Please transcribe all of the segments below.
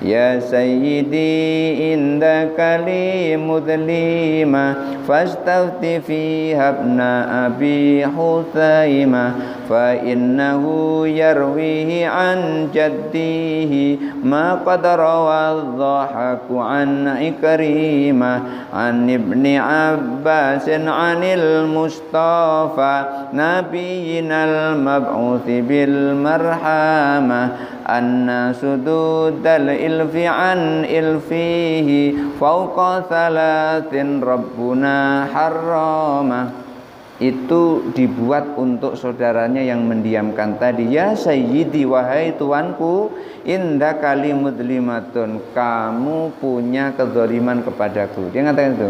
Ya sayyidi indaka li mudlima fastafti fiha ibna abi Huthaimah fa innahu yarwihi an jaddihi ma qad rawa adh-dhahaku an Ikrimah an ibni Abbasin anil Mustafa nabiyinal mab'uthi bil marhamah anna sududal ilfi an ilfihi fauqa thalathin rabbuna harrama. Itu dibuat untuk saudaranya yang mendiamkan tadi. Ya sayyidi, wahai tuanku, inda kali mudlimatun, kamu punya kezaliman kepadaku. Dia mengatakan itu,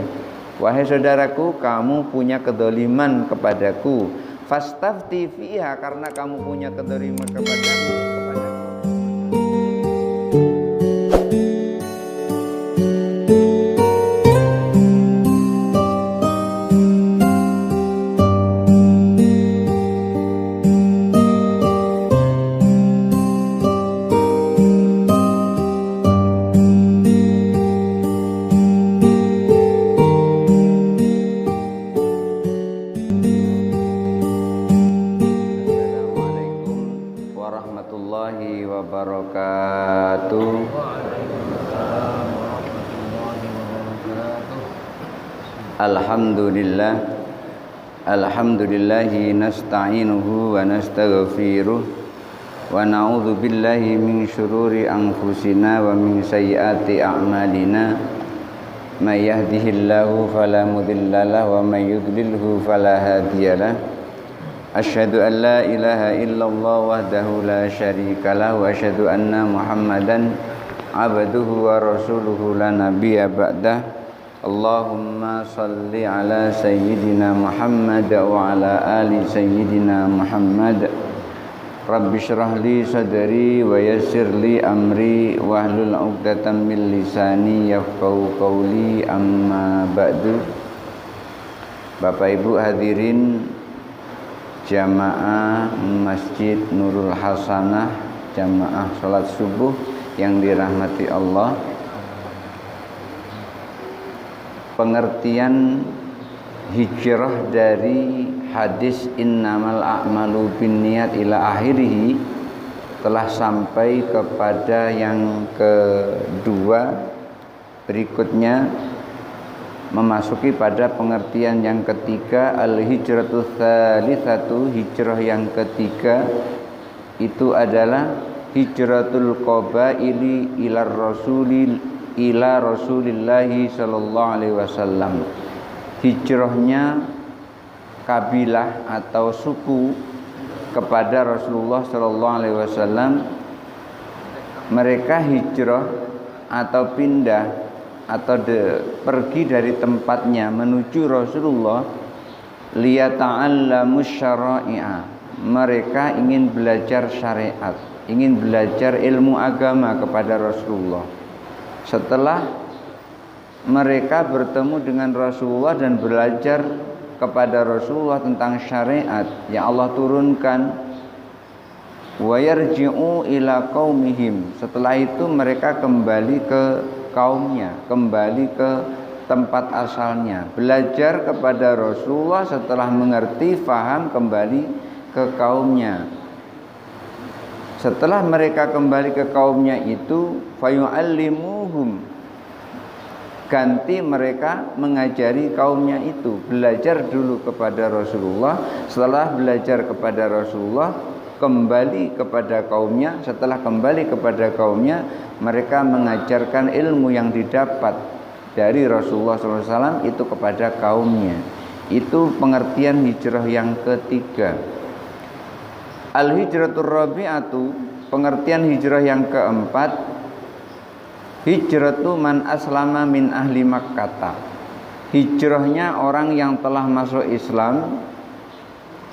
wahai saudaraku, kamu punya kezaliman kepadaku. Fastafti fiha, karena kamu punya kezaliman kepadaku. Alhamdulillahi nasta'inuhu wa nastaghfiruh wa na'udzu billahi min syururi anfusina wa min sayyiati a'malina may yahdihillahu fala mudhillalah wa may yudlilhu fala hadiyalah. Asyhadu an la ilaha illallah wahdahu la syarikalah wa asyhadu anna Muhammadan abduhu wa rasuluhu la nabiyya ba'dah. Allahumma salli ala sayyidina Muhammad wa ala ali sayyidina Muhammad. Rabbi syrah li sadri wa yassir li amri wahlul 'uqdatam min lisani yafqahu qawli, amma ba'du. Bapak Ibu hadirin jamaah Masjid Nurul Hasanah, jamaah salat subuh yang dirahmati Allah. Pengertian hijrah dari hadis innamal a'malu binniyat ila akhirih telah sampai kepada yang kedua. Berikutnya memasuki pada pengertian yang ketiga, al-hijratu tsalitsatu, hijrah yang ketiga itu adalah hijratul qabaili ila Rasulillahi sallallahu alaihi wasallam. Hijrahnya kabilah atau suku kepada Rasulullah sallallahu alaihi wasallam. Mereka hijrah atau pindah atau pergi dari tempatnya menuju Rasulullah liyata'allamu syara'i'a. Mereka ingin belajar syariat, ingin belajar ilmu agama kepada Rasulullah. Setelah mereka bertemu dengan Rasulullah dan belajar kepada Rasulullah tentang syariat yang Allah turunkan, wa yarji'u ila qaumihim, setelah itu mereka kembali ke kaumnya, kembali ke tempat asalnya, belajar kepada Rasulullah. Setelah mengerti, faham, kembali ke kaumnya. Setelah mereka kembali ke kaumnya itu, fayu'allimuhum, ganti mereka mengajari kaumnya itu. Belajar dulu kepada Rasulullah, setelah belajar kepada Rasulullah kembali kepada kaumnya. Setelah kembali kepada kaumnya, mereka mengajarkan ilmu yang didapat dari Rasulullah SAW itu kepada kaumnya. Itu pengertian hijrah yang ketiga. Al-hijratur rabi'atu, pengertian hijrah yang keempat, hijratu man aslama min ahli Makkah. Hijrahnya orang yang telah masuk Islam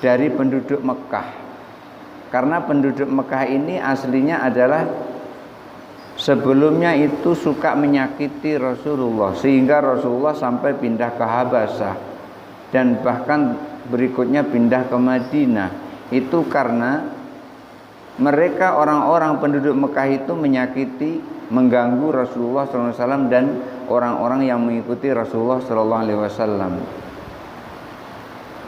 dari penduduk Mekah. Karena penduduk Mekah ini aslinya adalah sebelumnya itu suka menyakiti Rasulullah, sehingga Rasulullah sampai pindah ke Habasyah dan bahkan berikutnya pindah ke Madinah. Itu karena mereka orang-orang penduduk Mekah itu menyakiti, mengganggu Rasulullah SAW dan orang-orang yang mengikuti Rasulullah SAW.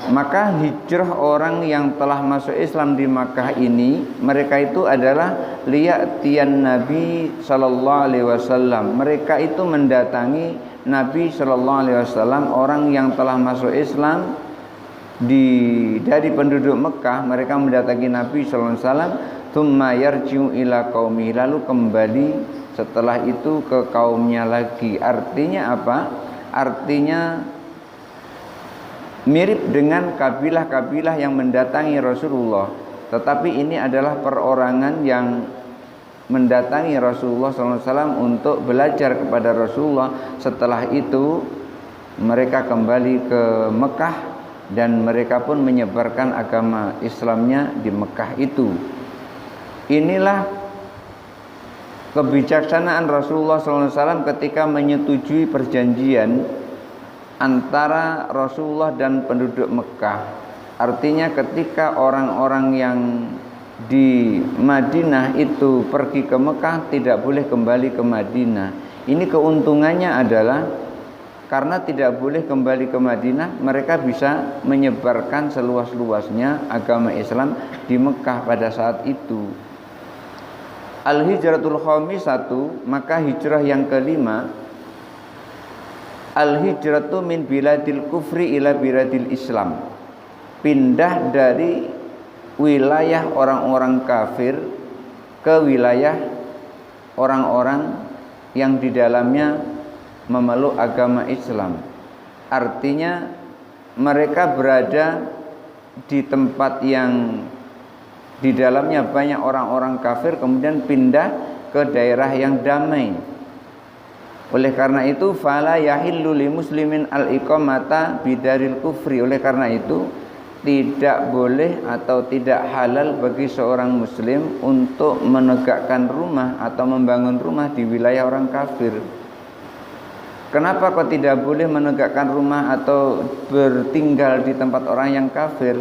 Maka hijrah orang yang telah masuk Islam di Makkah ini, mereka itu adalah liya'tiyan Nabi sallallahu alaihi wasallam. Mereka itu mendatangi Nabi sallallahu alaihi wasallam, orang yang telah masuk Islam dari penduduk Mekah, mereka mendatangi Nabi sallallahu alaihi wasallam, tsumma yarji'u ila qaumi, lalu kembali setelah itu ke kaumnya lagi. Artinya apa? Artinya mirip dengan kabilah-kabilah yang mendatangi Rasulullah, tetapi ini adalah perorangan yang mendatangi Rasulullah SAW untuk belajar kepada Rasulullah. Setelah itu mereka kembali ke Mekah dan mereka pun menyebarkan agama Islamnya di Mekah itu. Inilah kebijaksanaan Rasulullah SAW ketika menyetujui perjanjian antara Rasulullah dan penduduk Mekah. Artinya ketika orang-orang yang di Madinah itu pergi ke Mekah, tidak boleh kembali ke Madinah. Ini keuntungannya adalah karena tidak boleh kembali ke Madinah, mereka bisa menyebarkan seluas-luasnya agama Islam di Mekah pada saat itu. Al-hijratul khamisatu, maka hijrah yang kelima, al-hijratu min biladil kufri ila biladil Islam. Pindah dari wilayah orang-orang kafir ke wilayah orang-orang yang di dalamnya memeluk agama Islam. Artinya mereka berada di tempat yang di dalamnya banyak orang-orang kafir, kemudian pindah ke daerah yang damai. Oleh karena itu fala yahillu li muslimin al-iqamata bidaril kufri. Oleh karena itu tidak boleh atau tidak halal bagi seorang muslim untuk menegakkan rumah atau membangun rumah di wilayah orang kafir. Kenapa kok tidak boleh menegakkan rumah atau bertinggal di tempat orang yang kafir?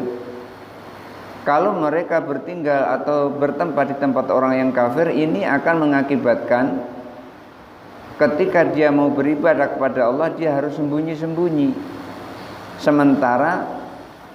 Kalau mereka bertinggal atau bertempat di tempat orang yang kafir, ini akan mengakibatkan ketika dia mau beribadah kepada Allah, dia harus sembunyi-sembunyi. Sementara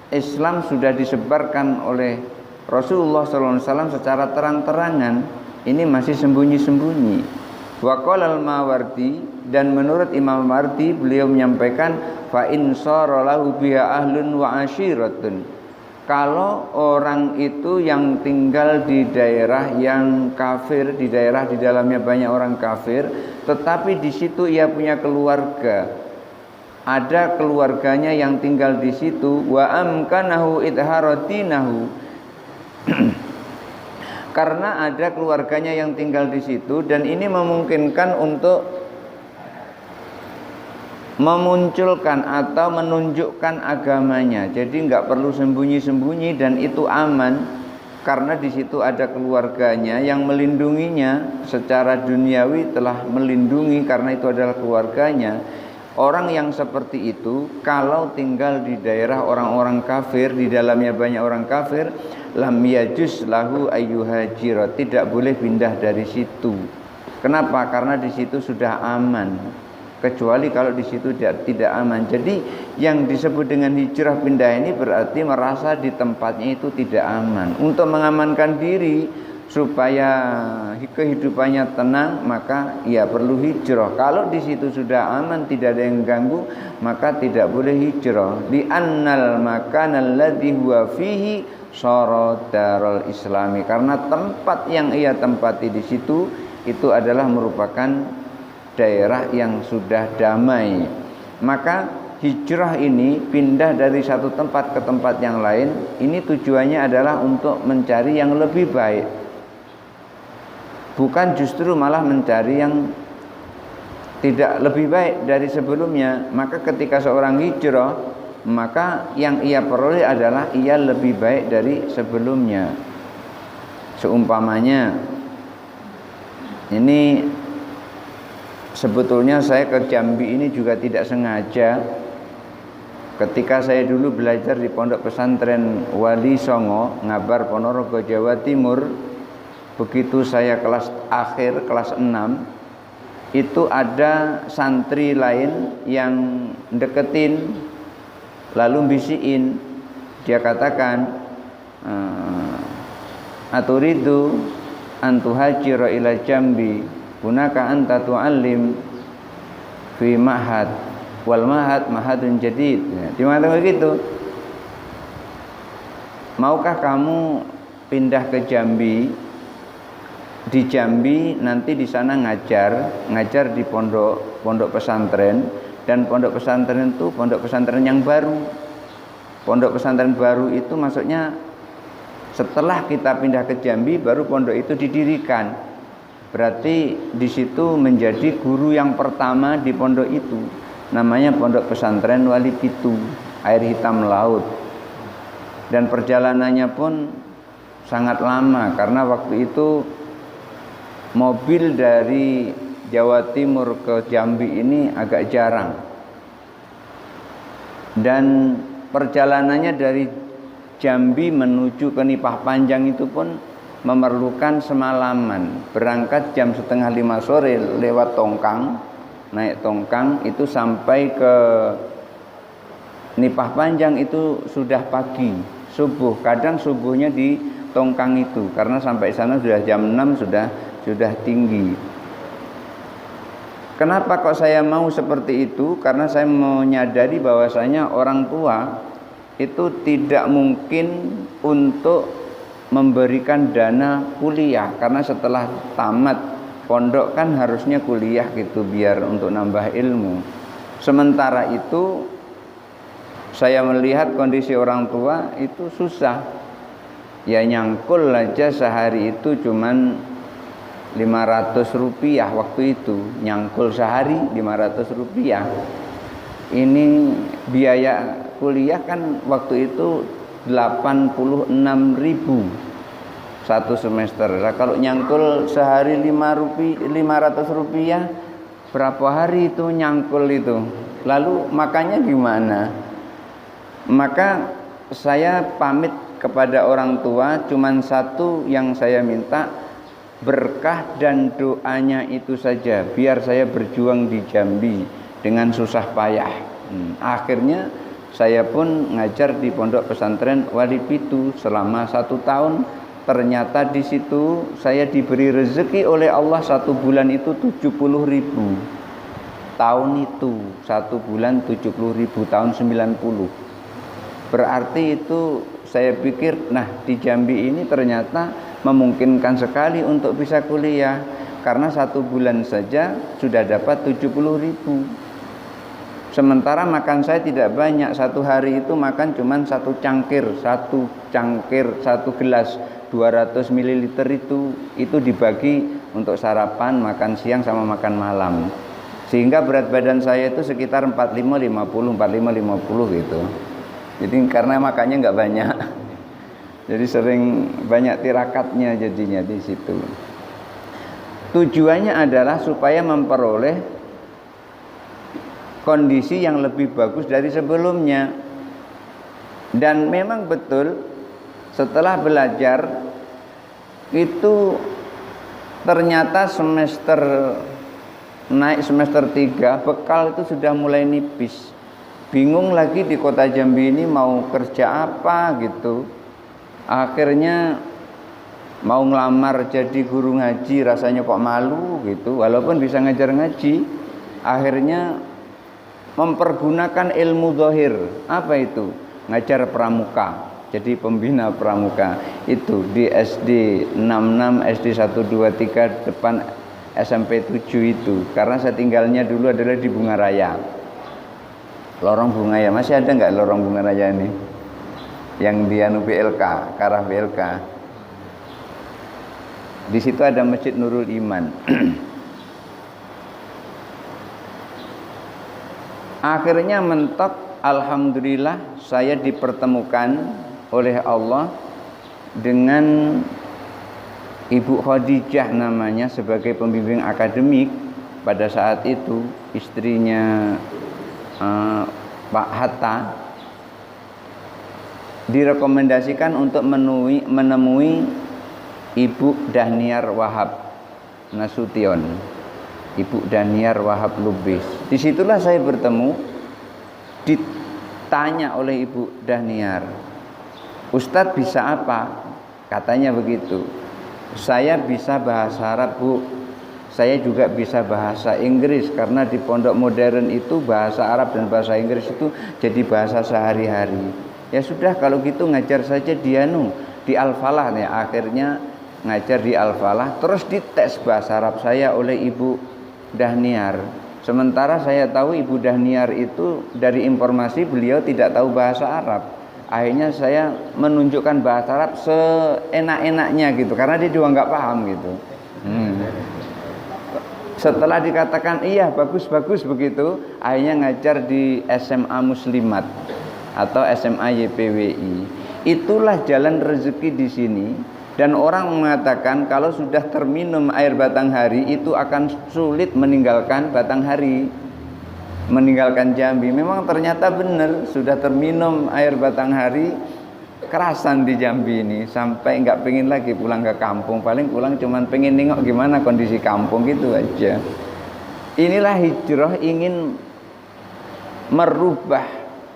Islam sudah disebarkan oleh Rasulullah SAW secara terang-terangan, ini masih sembunyi-sembunyi. Wa qala al-Mawardi, dan menurut Imam Mawardi beliau menyampaikan fa in sara lahu biha ahlun wa ashiratun. Kalau orang itu yang tinggal di daerah yang kafir, di daerah di dalamnya banyak orang kafir, tetapi di situ ia punya keluarga, ada keluarganya yang tinggal di situ, wa amkanahu idharadinahu, karena ada keluarganya yang tinggal di situ dan ini memungkinkan untuk memunculkan atau menunjukkan agamanya. Jadi nggak perlu sembunyi-sembunyi dan itu aman karena di situ ada keluarganya yang melindunginya secara duniawi, telah melindungi karena itu adalah keluarganya. Orang yang seperti itu kalau tinggal di daerah orang-orang kafir, di dalamnya banyak orang kafir, lam yajuz lahu ayyuhajira, tidak boleh pindah dari situ. Kenapa? Karena di situ sudah aman. Kecuali kalau di situ tidak aman. Jadi yang disebut dengan hijrah pindah ini berarti merasa di tempatnya itu tidak aman. Untuk mengamankan diri supaya kehidupannya tenang, maka ia perlu hijrah. Kalau di situ sudah aman, tidak ada yang ganggu, maka tidak boleh hijrah. Li annal makanal ladzi huwa fihi shara darul islami. Karena tempat yang ia tempati di situ itu adalah merupakan daerah yang sudah damai. Maka hijrah ini pindah dari satu tempat ke tempat yang lain, ini tujuannya adalah untuk mencari yang lebih baik, bukan justru malah mencari yang tidak lebih baik dari sebelumnya. Maka ketika seorang hijrah, maka yang ia peroleh adalah ia lebih baik dari sebelumnya. Seumpamanya ini, sebetulnya saya ke Jambi ini juga tidak sengaja. Ketika saya dulu belajar di pondok pesantren Wali Songo, Ngabar, Ponorogo, Jawa Timur, begitu saya kelas akhir, kelas 6, itu ada santri lain yang deketin lalu bisiin. Dia katakan, aturidu antuhajira ila Jambi hunaka anta tu'allim fi ma'had wal ma'had mahadun jadid. Dia mengatakan begitu. Maukah kamu pindah ke Jambi? Di Jambi nanti di sana ngajar di pondok pesantren, dan pondok pesantren itu pondok pesantren yang baru. Pondok pesantren baru itu maksudnya setelah kita pindah ke Jambi baru pondok itu didirikan. Berarti di situ menjadi guru yang pertama di pondok itu. Namanya Pondok Pesantren Wali Pitu, air hitam laut. Dan perjalanannya pun sangat lama karena waktu itu mobil dari Jawa Timur ke Jambi ini agak jarang. Dan perjalanannya dari Jambi menuju ke Nipah Panjang itu pun memerlukan semalaman. Berangkat jam 4:30 sore lewat Tongkang, naik Tongkang itu sampai ke Nipah Panjang itu sudah pagi, subuh. Kadang subuhnya di Tongkang itu karena sampai sana sudah jam 6 sudah tinggi. Kenapa kok saya mau seperti itu? Karena saya menyadari bahwasanya orang tua itu tidak mungkin untuk memberikan dana kuliah, karena setelah tamat pondok kan harusnya kuliah gitu biar untuk nambah ilmu. Sementara itu saya melihat kondisi orang tua itu susah. Ya nyangkul aja sehari itu cuman 500 rupiah waktu itu, nyangkul sehari 500 rupiah. Ini biaya kuliah kan waktu itu 86.000 satu semester. Nah, kalau nyangkul sehari 500 rupiah, berapa hari itu nyangkul itu? Lalu makannya gimana? Maka saya pamit kepada orang tua, cuman satu yang saya minta, berkah dan doanya itu saja, biar saya berjuang di Jambi dengan susah payah. Akhirnya saya pun ngajar di Pondok Pesantren Wali Pitu selama 1 tahun. Ternyata di situ saya diberi rezeki oleh Allah 1 bulan itu 70.000. Tahun itu 1 bulan 70.000, tahun 90. Berarti itu saya pikir, nah di Jambi ini ternyata memungkinkan sekali untuk bisa kuliah, karena 1 bulan saja sudah dapat 70.000. Sementara makan saya tidak banyak, 1 hari itu makan cuman 1 cangkir, 1 gelas 200 ml itu dibagi untuk sarapan, makan siang sama makan malam. Sehingga berat badan saya itu sekitar 45-50 gitu. Jadi karena makannya nggak banyak. Jadi sering banyak tirakatnya jadinya di situ. Tujuannya adalah supaya memperoleh kondisi yang lebih bagus dari sebelumnya. Dan memang betul setelah belajar itu ternyata naik semester 3 bekal itu sudah mulai nipis. Bingung lagi di kota Jambi ini mau kerja apa gitu. Akhirnya mau ngelamar jadi guru ngaji rasanya kok malu gitu, walaupun bisa ngajar ngaji. Akhirnya mempergunakan ilmu zahir. Apa itu? Ngajar pramuka. Jadi pembina pramuka itu di SD 66, SD 123 depan SMP 7 itu. Karena saya tinggalnya dulu adalah di Bunga Raya. Lorong Bunga ya, masih ada nggak Lorong Bunga Raya ini? Yang di BLK, ke arah BLK. Di situ ada Masjid Nurul Iman. Akhirnya mentok, alhamdulillah saya dipertemukan oleh Allah dengan Ibu Khadijah namanya sebagai pembimbing akademik pada saat itu, istrinya Pak Hatta. Direkomendasikan untuk menemui Ibu Dahniar Wahab Nasution, Ibu Dahniar Wahab Lubis. Disitulah saya bertemu, ditanya oleh Ibu Dahniar, Ustadz bisa apa? Katanya begitu. Saya bisa bahasa Arab, Bu. Saya juga bisa bahasa Inggris, karena di pondok modern itu bahasa Arab dan bahasa Inggris itu jadi bahasa sehari-hari. Ya sudah, kalau gitu ngajar saja di Al-Falah nih. Akhirnya ngajar di Al-Falah, terus dites bahasa Arab saya oleh Ibu Dahniar. Sementara saya tahu Ibu Dahniar itu dari informasi beliau tidak tahu bahasa Arab. Akhirnya saya menunjukkan bahasa Arab seenak-enaknya gitu, karena dia juga nggak paham gitu. Setelah dikatakan iya bagus-bagus begitu, akhirnya ngajar di SMA Muslimat atau SMA YPWI. Itulah jalan rezeki di sini. Dan orang mengatakan kalau sudah terminum air Batanghari itu akan sulit meninggalkan Batanghari, meninggalkan Jambi. Memang ternyata benar, sudah terminum air Batanghari kerasan di Jambi ini, sampai nggak pengen lagi pulang ke kampung. Paling pulang cuman pengen nengok gimana kondisi kampung gitu aja. Inilah hijrah, ingin merubah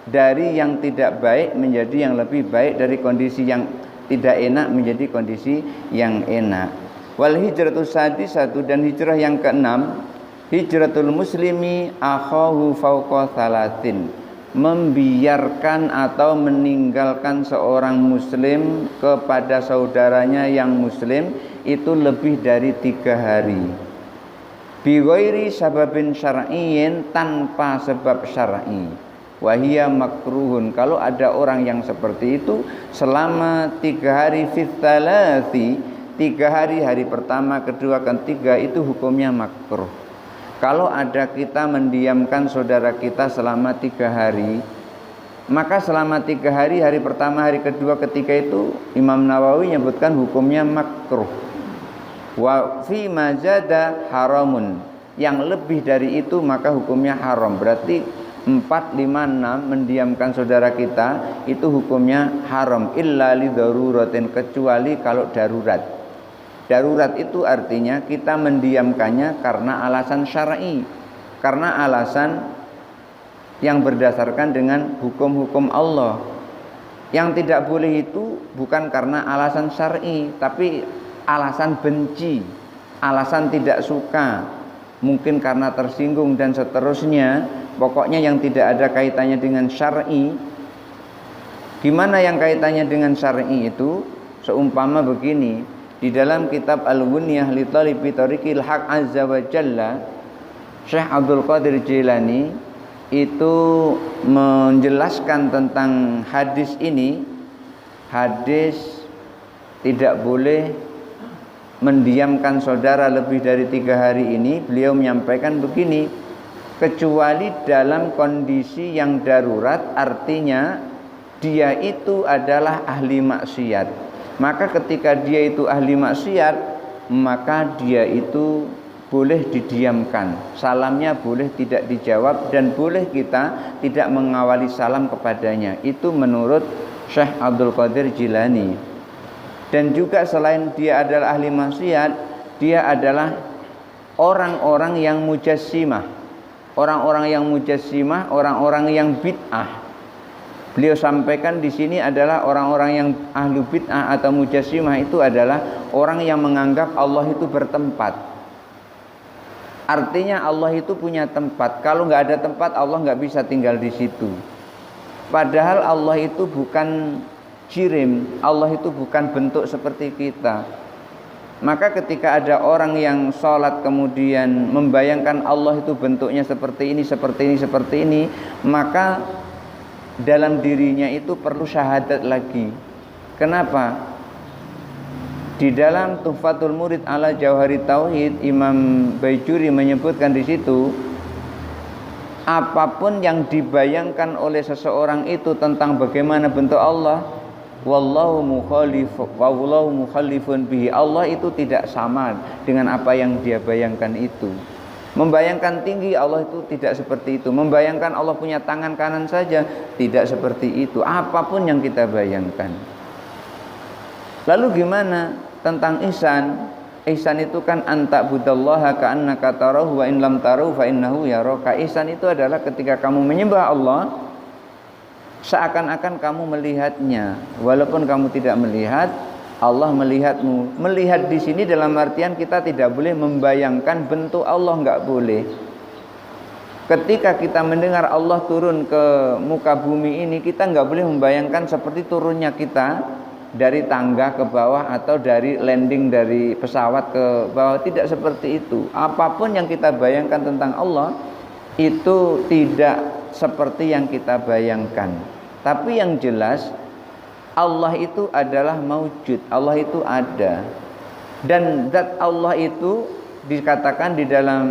dari yang tidak baik menjadi yang lebih baik, dari kondisi yang tidak enak menjadi kondisi yang enak. Wal hijratu sadisatu, dan hijrah yang keenam, hijratul muslimi akhahu fauqa salatin, membiarkan atau meninggalkan seorang muslim kepada saudaranya yang muslim itu lebih dari 3 hari. Bi ghairi sababin syar'iyyin, tanpa sebab syar'i. Wahia makruhun, kalau ada orang yang seperti itu selama 3 hari fitalati, 3 hari, hari pertama, kedua, ketiga, itu hukumnya makruh. Kalau ada kita mendiamkan saudara kita selama 3 hari, maka selama 3 hari, hari pertama, hari kedua, ketiga itu Imam Nawawi menyebutkan hukumnya makruh. Wa fi mazada haramun, yang lebih dari itu maka hukumnya haram. Berarti 4, 5, 6 mendiamkan saudara kita itu hukumnya haram, illa li daruratin, kecuali kalau darurat. Darurat itu artinya kita mendiamkannya karena alasan syar'i, karena alasan yang berdasarkan dengan hukum-hukum Allah. Yang tidak boleh itu bukan karena alasan syar'i, tapi alasan benci, alasan tidak suka, mungkin karena tersinggung dan seterusnya. Pokoknya yang tidak ada kaitannya dengan syar'i. Gimana yang kaitannya dengan syar'i itu? Seumpama begini, di dalam kitab Al-Ghunyah li Talibi Tariqil Haq Azza wa Jalla, Syekh Abdul Qadir Jilani itu menjelaskan tentang hadis ini. Hadis tidak boleh mendiamkan saudara lebih dari 3 hari ini, beliau menyampaikan begini, kecuali dalam kondisi yang darurat, artinya dia itu adalah ahli maksiat. Maka ketika dia itu ahli maksiat, maka dia itu boleh didiamkan, salamnya boleh tidak dijawab, dan boleh kita tidak mengawali salam kepadanya. Itu menurut Syekh Abdul Qadir Jilani. Dan juga selain dia adalah ahli maksiat, dia adalah orang-orang yang mujassimah. Orang-orang yang mujassimah, orang-orang yang bid'ah. Beliau sampaikan di sini adalah orang-orang yang ahlu bid'ah atau mujassimah itu adalah orang yang menganggap Allah itu bertempat. Artinya Allah itu punya tempat. Kalau nggak ada tempat, Allah nggak bisa tinggal di situ. Padahal Allah itu bukan jirim, Allah itu bukan bentuk seperti kita. Maka ketika ada orang yang sholat kemudian membayangkan Allah itu bentuknya seperti ini, seperti ini, seperti ini, maka dalam dirinya itu perlu syahadat lagi. Kenapa? Di dalam Tuhfatul Murid ala Jauhari Tauhid, Imam Baijuri menyebutkan di situ, apapun yang dibayangkan oleh seseorang itu tentang bagaimana bentuk Allah, wallahu mukhalifun bihi, Allah itu tidak sama dengan apa yang dia bayangkan itu. Membayangkan tinggi, Allah itu tidak seperti itu. Membayangkan Allah punya tangan kanan saja, tidak seperti itu. Apapun yang kita bayangkan. Lalu gimana? tentang ihsan. Ihsan itu kan anta budallaha ka'annaka tarahu wa in lam tarahu fa innahu yaraka. Ihsan itu adalah ketika kamu menyembah Allah seakan-akan kamu melihatnya, walaupun kamu tidak melihat, Allah melihatmu. Melihat di sini dalam artian kita tidak boleh membayangkan bentuk Allah, enggak boleh. Ketika kita mendengar Allah turun ke muka bumi ini, kita enggak boleh membayangkan seperti turunnya kita dari tangga ke bawah atau dari landing dari pesawat ke bawah. Tidak seperti itu. Apapun yang kita bayangkan tentang Allah itu tidak seperti yang kita bayangkan. Tapi yang jelas Allah itu adalah maujud, Allah itu ada. Dan zat Allah itu dikatakan di dalam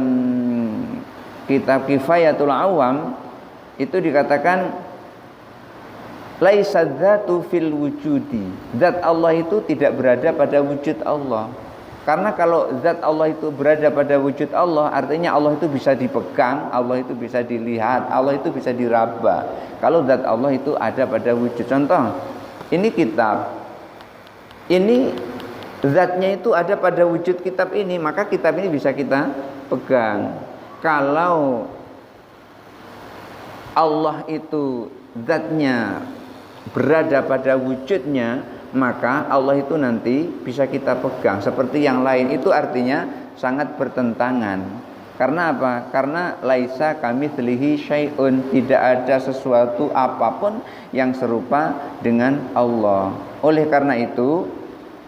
kitab Kifayatul Awam itu dikatakan laisa dzatu fil wujudi. Zat Allah itu tidak berada pada wujud Allah. Karena kalau zat Allah itu berada pada wujud Allah, artinya Allah itu bisa dipegang, Allah itu bisa dilihat, Allah itu bisa diraba. Kalau zat Allah itu ada pada wujud. Contoh, ini kitab, ini zatnya itu ada pada wujud kitab ini, maka kitab ini bisa kita pegang. Kalau Allah itu zatnya berada pada wujudnya, maka Allah itu nanti bisa kita pegang seperti yang lain. Itu artinya sangat bertentangan. Karena apa? Karena laisa kamitslihi syai'un, tidak ada sesuatu apapun yang serupa dengan Allah. Oleh karena itu,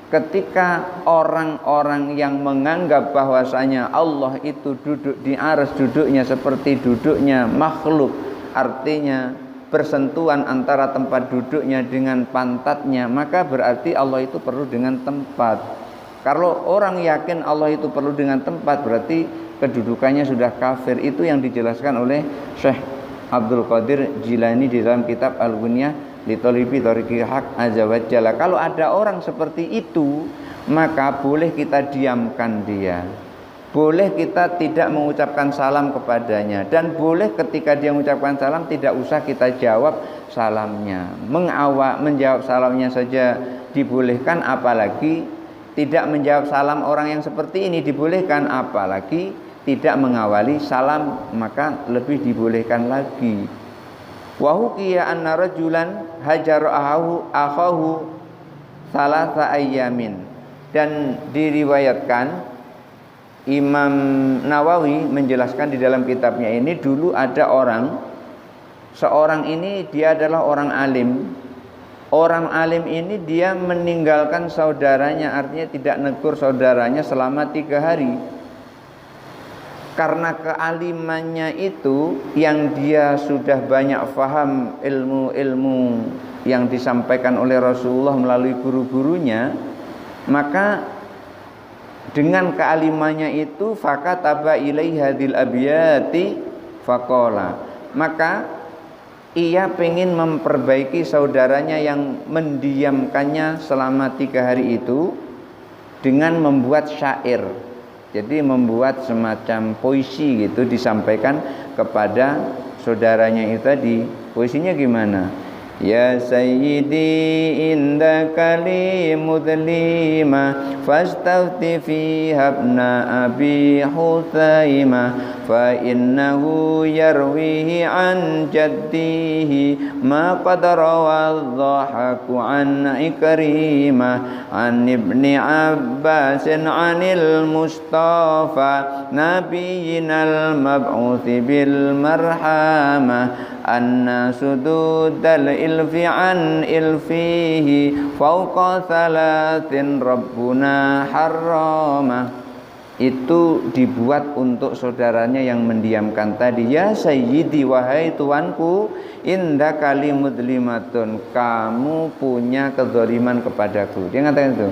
ketika orang-orang yang menganggap bahwasanya Allah itu duduk di arsy, duduknya seperti duduknya makhluk, artinya bersentuhan antara tempat duduknya dengan pantatnya, maka berarti Allah itu perlu dengan tempat. Kalau orang yakin Allah itu perlu dengan tempat, berarti kedudukannya sudah kafir. Itu yang dijelaskan oleh Syekh Abdul Qadir Jilani di dalam kitab Al-Ghunyah li Thalibi Thariqil Haq Azza wa Jalla. Kalau ada orang seperti itu, maka boleh kita diamkan dia. Boleh kita tidak mengucapkan salam kepadanya, dan boleh ketika dia mengucapkan salam tidak usah kita jawab salamnya. Menjawab salamnya saja dibolehkan, apalagi tidak menjawab salam orang yang seperti ini dibolehkan, apalagi tidak mengawali salam, maka lebih dibolehkan lagi. Wa hukiya anna rajulan hajara akhahu salasa ayyamin, dan diriwayatkan Imam Nawawi menjelaskan di dalam kitabnya ini, dulu ada seorang ini dia adalah orang alim. Orang alim ini dia meninggalkan saudaranya, artinya tidak negur saudaranya selama 3 hari. Karena kealimannya itu yang dia sudah banyak faham ilmu-ilmu yang disampaikan oleh Rasulullah melalui guru-gurunya, maka dengan kealimannya itu fakataba ilaihi hadil abyati faqala, maka ia ingin memperbaiki saudaranya yang mendiamkannya selama 3 hari itu dengan membuat syair. Jadi membuat semacam puisi gitu, disampaikan kepada saudaranya itu tadi. Puisinya gimana? Ya sayyidi indaka li mudlima fastafti fi habna abi Hutsaimah fa innahu yarwihi an jaddihi ma qad rawadhahaku an Ikrimah an ibni Abbasin anil Mustafa nabiyyinal mab'uthi bil marhamah anna sududal ilfi an ilfihi fauqa thalathin rabbuna harramah. Itu dibuat untuk saudaranya yang mendiamkan tadi. Ya sayyidi, wahai tuanku, inda kali mudlimatun, kamu punya kezaliman kepadaku. Dia ngatakan itu,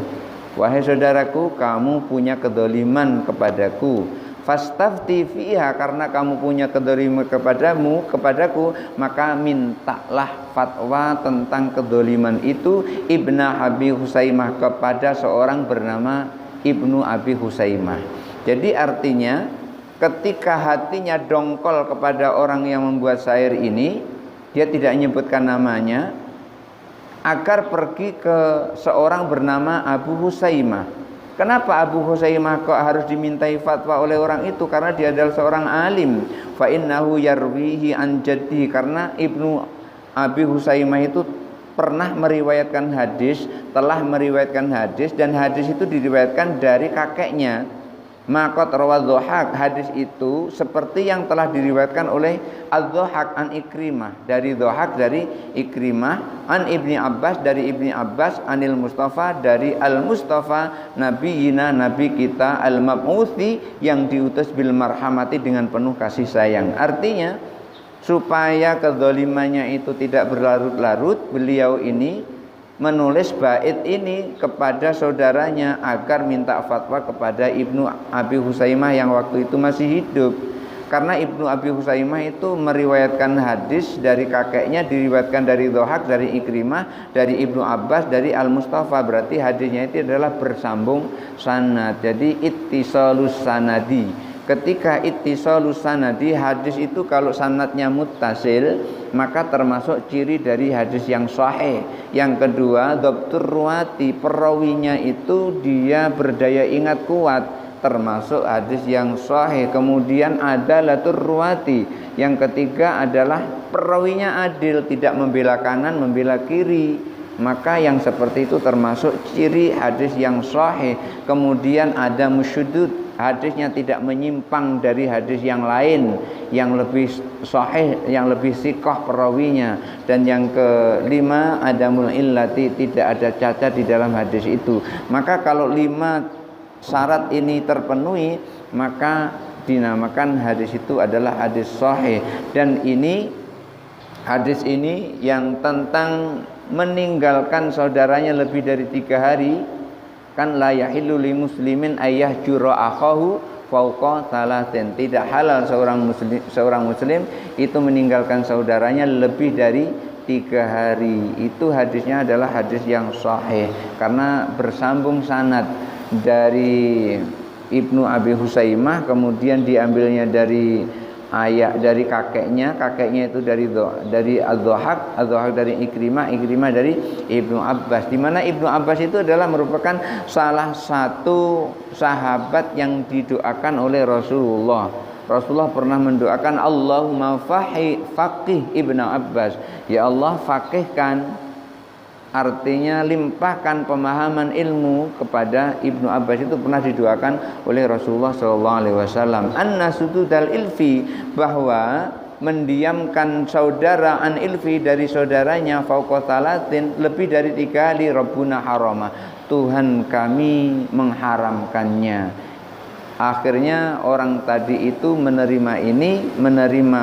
wahai saudaraku, kamu punya kezaliman kepadaku. Fastafti fiha, karena kamu punya kedzaliman kepadaku, maka mintalah fatwa tentang kedzaliman itu Ibnu Abi Hutsaimah, kepada seorang bernama Ibnu Abi Hutsaimah. Jadi artinya ketika hatinya dongkol kepada orang yang membuat syair ini, dia tidak menyebutkan namanya, agar pergi ke seorang bernama Abu Hutsaimah. Kenapa Abu Husaimah kok harus dimintai fatwa oleh orang itu? Karena dia adalah seorang alim. Fa innahu yarwihi an jaddihi, karena Ibnu Abi Husaimah itu pernah meriwayatkan hadis, telah meriwayatkan hadis, dan hadis itu diriwayatkan dari kakeknya. Maqat rawadh-Dhahhak, hadis itu seperti yang telah diriwayatkan oleh Adz-Dhahhak an Ikrimah, dari Dhahhak dari Ikrimah, an Ibni Abbas dari Ibni Abbas, anil Mustafa dari Al-Mustafa, nabiyina nabi kita, al-mab'uthi yang diutus bil marhamati dengan penuh kasih sayang. Artinya supaya kezalimannya itu tidak berlarut-larut, beliau ini menulis bait ini kepada saudaranya agar minta fatwa kepada Ibnu Abi Husaimah yang waktu itu masih hidup. Karena Ibnu Abi Husaimah itu meriwayatkan hadis dari kakeknya, diriwayatkan dari Dhahhak, dari Ikrimah, dari Ibnu Abbas, dari Al-Mustafa. Berarti hadisnya itu adalah bersambung sanad. Jadi ittisalus sanadi. Ketika ittisalus sanadi, hadis itu kalau sanadnya muttasil, maka termasuk ciri dari hadis yang sahih. Yang kedua, dhabtur ruwati, perawinya itu dia berdaya ingat kuat, termasuk hadis yang sahih. Kemudian adalatur ruwati, yang ketiga adalah perawinya adil, tidak membela kanan, membela kiri, maka yang seperti itu termasuk ciri hadis yang sahih. Kemudian ada musyudud, hadisnya tidak menyimpang dari hadis yang lain yang lebih sahih, yang lebih sikoh perawinya. Dan yang kelima adamul illati, tidak ada cacat di dalam hadis itu. Maka kalau 5 syarat ini terpenuhi, maka dinamakan hadis itu adalah hadis sahih. Dan ini hadis ini yang tentang meninggalkan saudaranya lebih dari 3 hari, kan la yahillu li muslimin ayyah jura akhahu fauqa salatin. Tidak halal seorang muslim itu meninggalkan saudaranya lebih dari 3 hari. Itu hadisnya adalah hadis yang sahih karena bersambung sanad dari Ibnu Abi Husaimah, kemudian diambilnya dari ayah, dari kakeknya itu dari Adz-Dhahhak, Adz-Dhahhak dari Ikrimah, Ikrimah dari Ibnu Abbas. Di mana Ibnu Abbas itu adalah merupakan salah satu sahabat yang didoakan oleh Rasulullah. Rasulullah pernah mendoakan Allahumma faqih Ibnu Abbas, ya Allah faqihkan, artinya limpahkan pemahaman ilmu kepada Ibnu Abbas. Itu pernah didoakan oleh Rasulullah SAW. An-nasududal ilfi, bahwa mendiamkan saudara an ilfi dari saudaranya fauqa salatin, lebih dari 3 kali, Rabbuna harama, Tuhan kami mengharamkannya. Akhirnya orang tadi itu menerima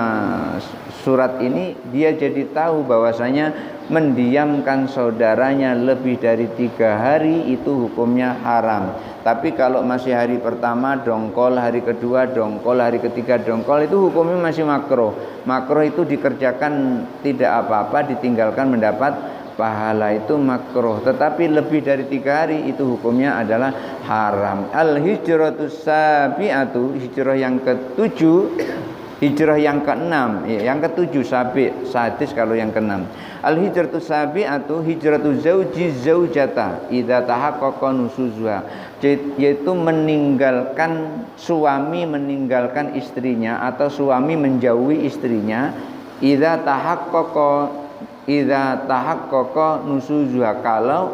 surat ini, dia jadi tahu bahwasanya mendiamkan saudaranya lebih dari 3 hari itu hukumnya haram. Tapi kalau masih hari pertama dongkol, hari kedua dongkol, hari ketiga dongkol, itu hukumnya masih makruh. Makruh itu dikerjakan tidak apa-apa, ditinggalkan mendapat pahala, itu makruh. Tetapi lebih dari 3 hari itu hukumnya adalah haram. Al-hijratus sabi'atu, hijrah yang ke-7, hijrah yang ke-6, yang ke-7 sadis kalau yang ke-6. Al-hijratus sabi'atu hijratu zauji zaujata idza tahaqqaqa nusuzuha, yaitu meninggalkan suami, meninggalkan istrinya, atau suami menjauhi istrinya, idza tahaqqaqa nusuzuha, kalau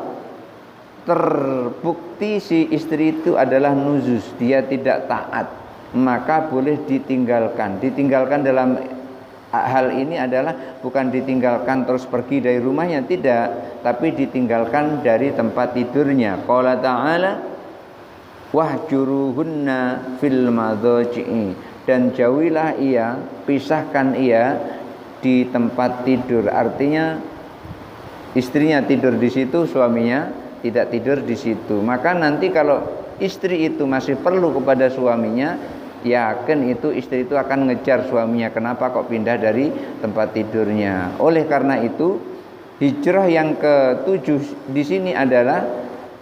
terbukti si istri itu adalah nuzuz, dia tidak taat, maka boleh ditinggalkan. Ditinggalkan dalam hal ini adalah bukan ditinggalkan terus pergi dari rumahnya, tidak, tapi ditinggalkan dari tempat tidurnya. Qala ta'ala wahjuruhunna fil madhaji'i, dan jauhilah ia, pisahkan ia di tempat tidur. Artinya istrinya tidur di situ, suaminya tidak tidur di situ. Maka nanti kalau istri itu masih perlu kepada suaminya, yakin itu istri itu akan ngejar suaminya, kenapa kok pindah dari tempat tidurnya. Oleh karena itu, hijrah yang ke-7 di sini adalah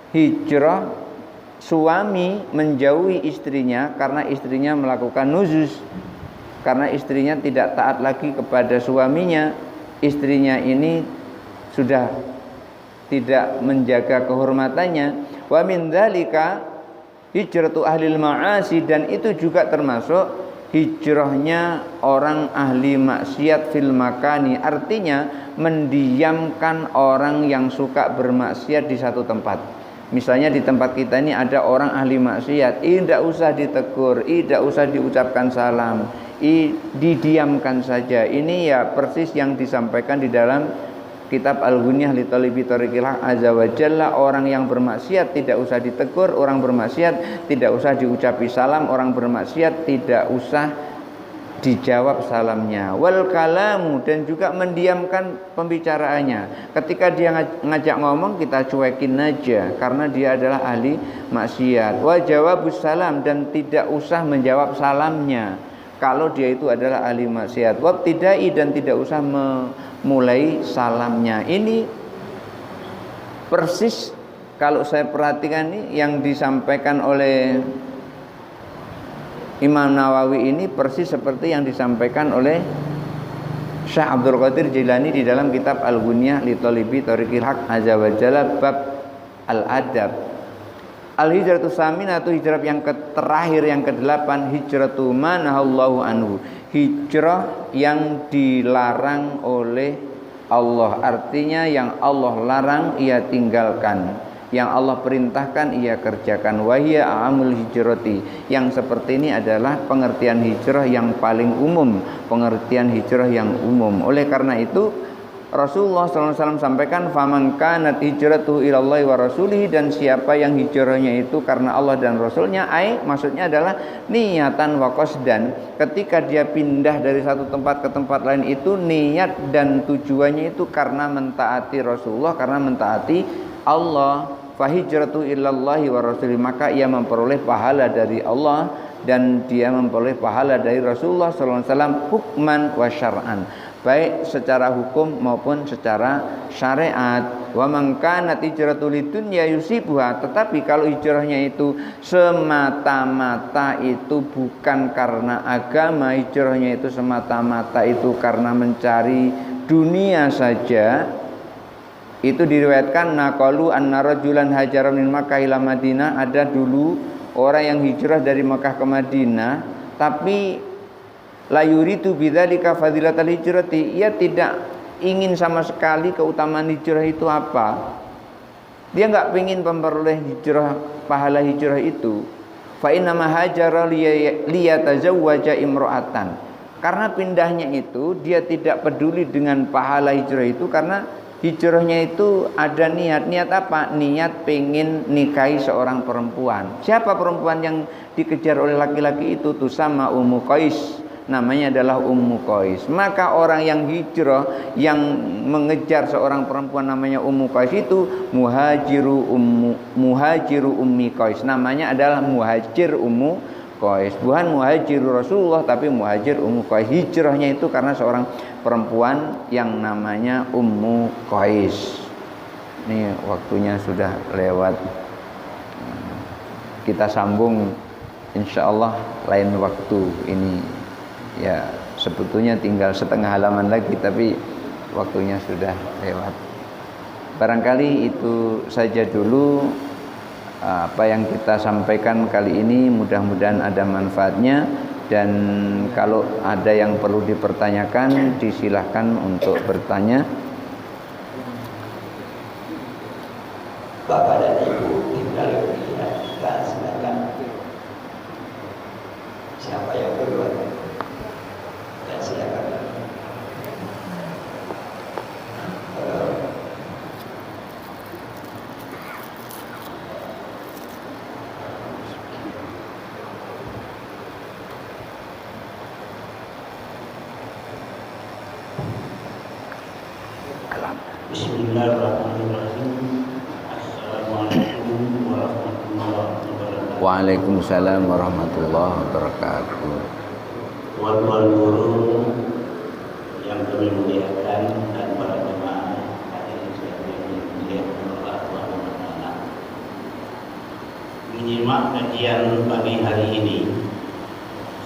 hijrah suami menjauhi istrinya karena istrinya melakukan nuzuz, karena istrinya tidak taat lagi kepada suaminya. Istrinya ini sudah tidak menjaga kehormatannya. Wa min dzalika, hijratu ahlil ma'asi, dan itu juga termasuk hijrahnya orang ahli maksiat fil makani, artinya mendiamkan orang yang suka bermaksiat di satu tempat. Misalnya di tempat kita ini ada orang ahli maksiat, tidak usah ditegur, tidak usah diucapkan salam, didiamkan saja. Ini ya persis yang disampaikan di dalam kitab Al-Ghunyah li Talibi Tariqil Haq Azza wa Jalla. Orang yang bermaksiat tidak usah ditegur, orang bermaksiat tidak usah diucapi salam, orang bermaksiat tidak usah dijawab salamnya. Wal kalamu, dan juga mendiamkan pembicaraannya. Ketika dia ngajak ngomong, kita cuekin aja karena dia adalah ahli maksiat. Wa jawabus salam, dan tidak usah menjawab salamnya kalau dia itu adalah ahli maksiat. Wabtidai, dan tidak usah memulai salamnya. Ini persis kalau saya perhatikan ini yang disampaikan oleh Imam Nawawi ini persis seperti yang disampaikan oleh Syekh Abdul Qadir Jilani di dalam kitab Al-Ghunyah li Talibi Tariqil Haq Azza wa Jalla bab al-adab. Al-hijratu saminatu, hijrah yang terakhir yang ke-8, hijratu manahallahu anhu, hijrah yang dilarang oleh Allah, artinya yang Allah larang ia tinggalkan, yang Allah perintahkan ia kerjakan. Wahia amul hijrati, yang seperti ini adalah pengertian hijrah yang paling umum, pengertian hijrah yang umum. Oleh karena itu Rasulullah SAW sampaikan, faman kanat hijratuhu ilallahi wa rasulihi, dan siapa yang hijrahnya itu karena Allah dan Rasulnya, maksudnya adalah niatan wa qasdan. Ketika dia pindah dari satu tempat ke tempat lain itu niat dan tujuannya itu karena mentaati Rasulullah, karena mentaati Allah. Fahijratu ilallahi wa rasulihi, maka ia memperoleh pahala dari Allah dan dia memperoleh pahala dari Rasulullah SAW, hukman wa syar'an, baik secara hukum maupun secara syariat. Wa man kanat hijratu lidunya yusibuha, tetapi kalau hijrahnya itu semata-mata itu bukan karena agama, hijrahnya itu semata-mata itu karena mencari dunia saja. Itu diriwayatkan naqalu anna rajulan hajara min Makkah ila Madinah, ada dulu orang yang hijrah dari Makkah ke Madinah, tapi la yuridu bidzalika fadilatal hijrati, ia tidak ingin sama sekali keutamaan hijrah itu apa. Dia enggak ingin memperoleh hijrah, pahala hijrah itu. Fa inna ma hajara liyatazawwaja imra'atan, karena pindahnya itu dia tidak peduli dengan pahala hijrah itu, karena hijrahnya itu ada niat apa? Niat pengen nikahi seorang perempuan. Siapa perempuan yang dikejar oleh laki-laki itu? Tuh sama Ummu Qais, namanya adalah Ummu Qais. Maka orang yang hijrah yang mengejar seorang perempuan namanya Ummu Qais itu muhajiru ummi Qais, namanya adalah muhajir Ummu Qais, bukan muhajir Rasulullah tapi muhajir Ummu Qais. Hijrahnya itu karena seorang perempuan yang namanya Ummu Qais. Ini waktunya sudah lewat, kita sambung insyaallah lain waktu. Ini ya sebetulnya tinggal setengah halaman lagi tapi waktunya sudah lewat. Barangkali itu saja dulu apa yang kita sampaikan kali ini, mudah-mudahan ada manfaatnya, dan kalau ada yang perlu dipertanyakan disilahkan untuk bertanya. Bapak dan Ibu tinggal kita silakan. Siapa yang kedua? Dan silakan. Bismillahirrahmanirrahim. Assalamualaikum warahmatullahi wabarakatuh. Waalaikumsalam warahmatullahi wabarakatuh. Tuan-tuan guru yang kami muliakan dan para jemaah hadirin sekalian yang dimuliakan oleh Allah Subhanahu wa taala. Menyimak kajian pagi hari ini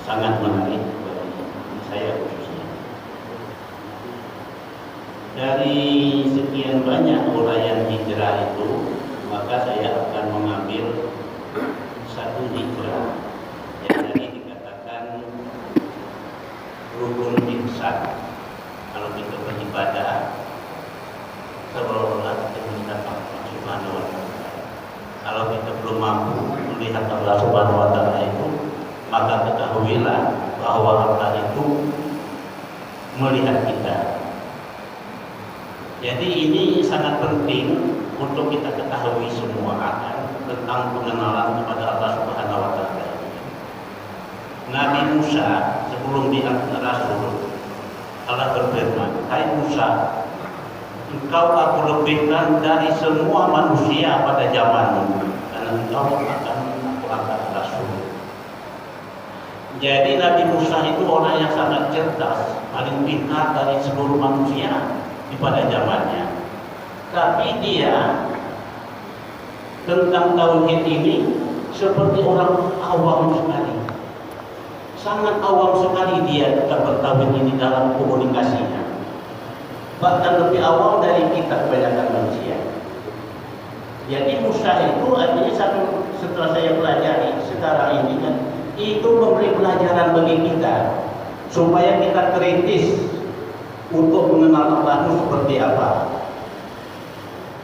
sangat menarik bagi saya khususnya. Dari sekian banyak uraian hijrah itu, maka saya akan mengambil satu zikra yang tadi dikatakan rukun ihsan. Kalau kita beribadah seolah-olah kita melihat Allah Subhanahu wa taala. Kalau kita belum mampu melihat Allah Subhanahu wa taala itu, maka ketahuilah bahwa Allah itu melihat kita. Jadi ini sangat penting untuk kita ketahui semua akan tentang pengenalan kepada Allah Subhanahu wa taala. Nabi Musa sebelum diangkat Rasul, Allah berfirman, "Hai Musa, engkau aku lebihkan dari semua manusia pada zamanmu, karena engkau akan aku angkat Rasul." Jadi Nabi Musa itu orang yang sangat cerdas, paling pintar dari seluruh manusia di pada zamannya. Tapi dia tentang tauhid ini seperti orang awam sekali. Sangat awam sekali dia tentang tauhid ini dalam komunikasinya. Bahkan lebih awam dari kita kebanyakan manusia. Jadi Musa itu artinya setelah saya pelajari sekarang ini kan, itu memberi pelajaran bagi kita supaya kita kritis untuk mengenal Allah itu seperti apa.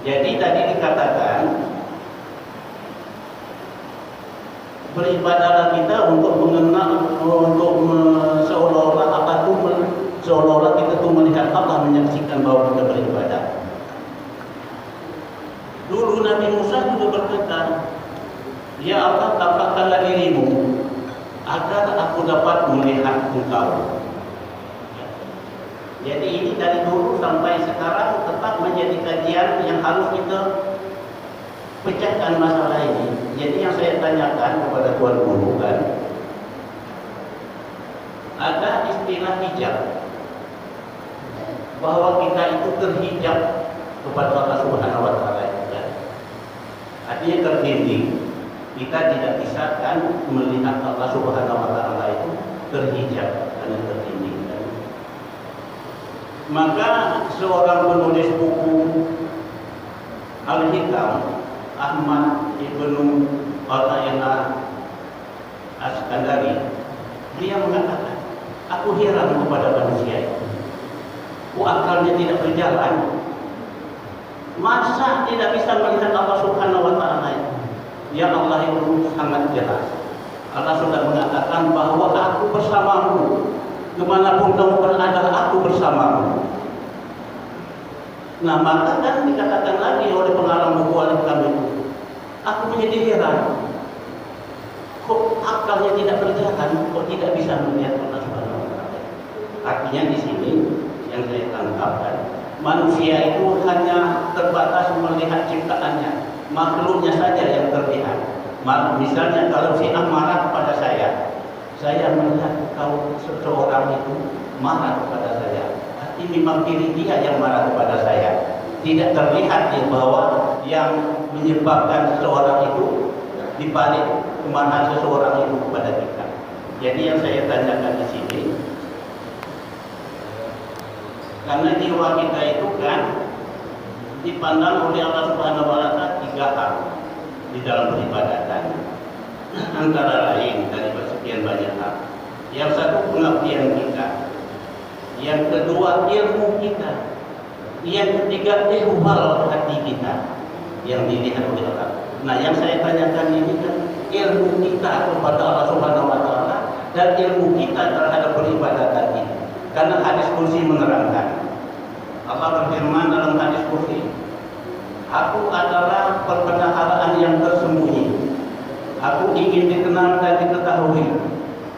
Jadi tadi dikatakan beribadahlah kita untuk mengenal, seolah-olah apa itu, seolah-olah kita tuh melihat Allah, menyaksikan bahwa kita beribadah. Dulu Nabi Musa juga berkata, "Ya Allah, tampakkanlah dirimu agar aku dapat melihat engkau." Jadi ini dari dulu sampai sekarang tetap menjadi kajian yang harus kita pecahkan masalah ini. Jadi yang saya tanyakan kepada Tuan Guru kan, ada istilah hijab, bahwa kita itu terhijab kepada Allah Subhanahu wa taala itu kan. Artinya terdinding. Kita tidak bisa kan melihat Allah Subhanahu wa taala itu terhijab karena terdinding kan. Maka seorang penulis buku Al-Hikam, Ahmad Ibnu Athaillah As-Sakandari, dia mengatakan, aku heran kepada manusia. Akalnya tidak berjalan. Masa tidak bisa melihat Allah Subhanahu wa taala itu? Ya Allah itu sangat jelas. Allah sudah mengatakan bahwa aku bersamamu. Kemanapun kamu berada, aku bersamamu. Nah, maka kan dikatakan lagi oleh pengarang buku Al-Hikam itu, aku menjadi heran. Kok akalnya tidak berjalan, kok tidak bisa melihat Allah Subhanahu wa taala. Artinya di sini yang saya tangkapkan, manusia itu hanya terbatas melihat ciptaannya, makhluknya saja yang terlihat. Misalnya kalau si A marah kepada saya melihat kalau seseorang itu marah kepada saya, arti memang diri dia yang marah kepada saya. Tidak terlihat bahwa yang menyebabkan seseorang itu dibalik kemarahan seseorang itu kepada kita. Jadi yang saya tanyakan di sini, karena jiwa kita itu kan dipandang oleh Allah Subhanahu wa taala 3 hal di dalam peribadatan. Antara lain dari sekian banyak hal. Yang satu pengabdian kita, yang kedua ilmu kita, yang ketiga ihwal hati kita yang dilihat oleh Allah. Nah, yang saya tanyakan ini kan ilmu kita kepada Allah Subhanahu wa taala dan ilmu kita terhadap peribadatan ini. Karena hadis kursi menerangkan, Allah berfirman dalam hadis kursi, aku adalah perbendaharaan yang tersembunyi. Aku ingin dikenal dan diketahui.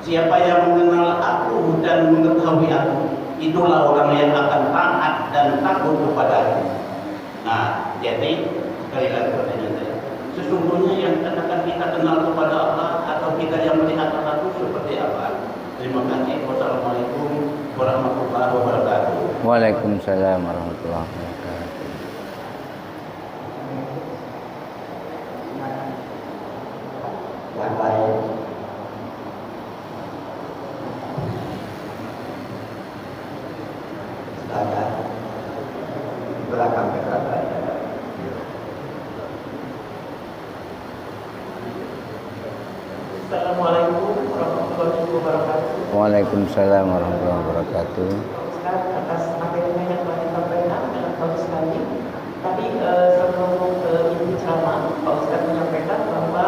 Siapa yang mengenal aku dan mengetahui aku, itulah orang yang akan taat dan takut kepadaku. Nah, jadi sekali lagi pertanyaan saya, sesungguhnya yang akan kita kenal kepada Allah atau kita yang melihat Allah itu seperti apa? Terima kasih. Wassalamualaikum warahmatullahi wabarakatuh. Waalaikumsalam warahmatullahi wabarakatuh. Yang lain, silakan belakang dekat saja. Waalaikumsalam warahmatullahi wabarakatuh. Ustaz, atas materinya yang telah disampaikan dengan bagus sekali. Tapi sebelum inti ceramah, Pak Ustaz menyampaikan bahwa